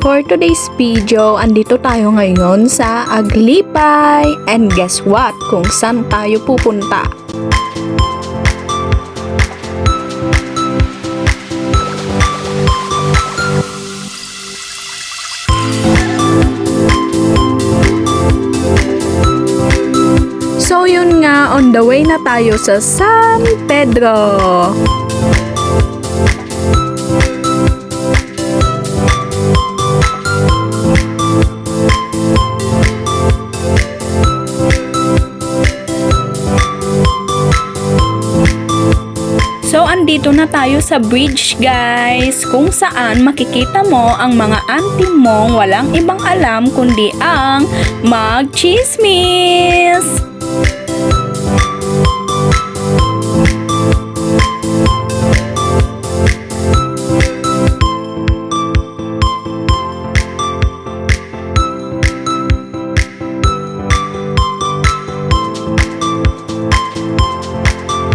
for today's video, andito tayo ngayon sa Aglipay. And guess what? Kung saan tayo pupunta? So yun nga, on the way na tayo sa San Pedro. So, andito na tayo sa bridge, guys, kung saan makikita mo ang mga auntie mong walang ibang alam kundi ang mag-chismis.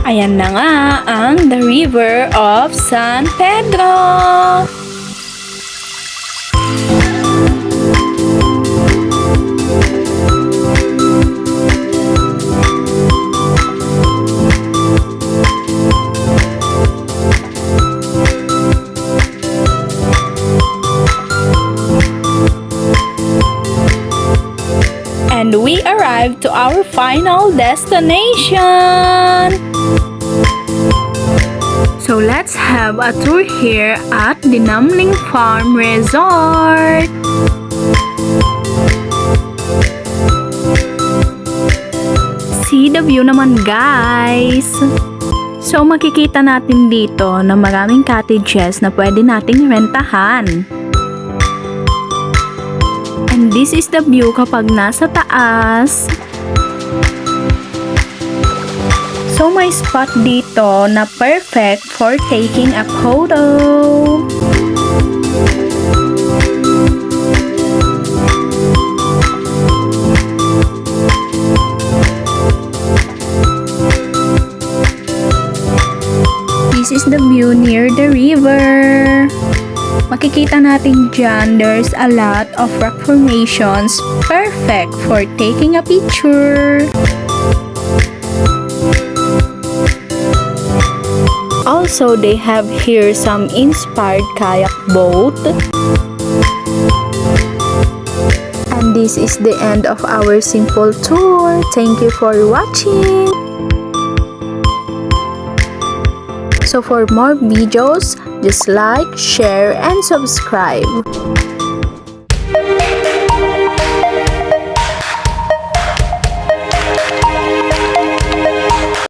Ayan na nga ang the river of San Pedro. And we arrived to our final destination. So let's have a tour here at Dinamling Farm Resort. See the view naman, guys. So makikita natin dito na maraming cottages na pwede nating rentahan. And this is the view kapag nasa taas. So may spot dito na perfect for taking a photo. This is the view near the river. Makikita natin dyan, there's a lot of rock formations, perfect for taking a picture. Also, they have here some inspired kayak boat. And this is the end of our simple tour. Thank you for watching. So for more videos, just like, share, and subscribe.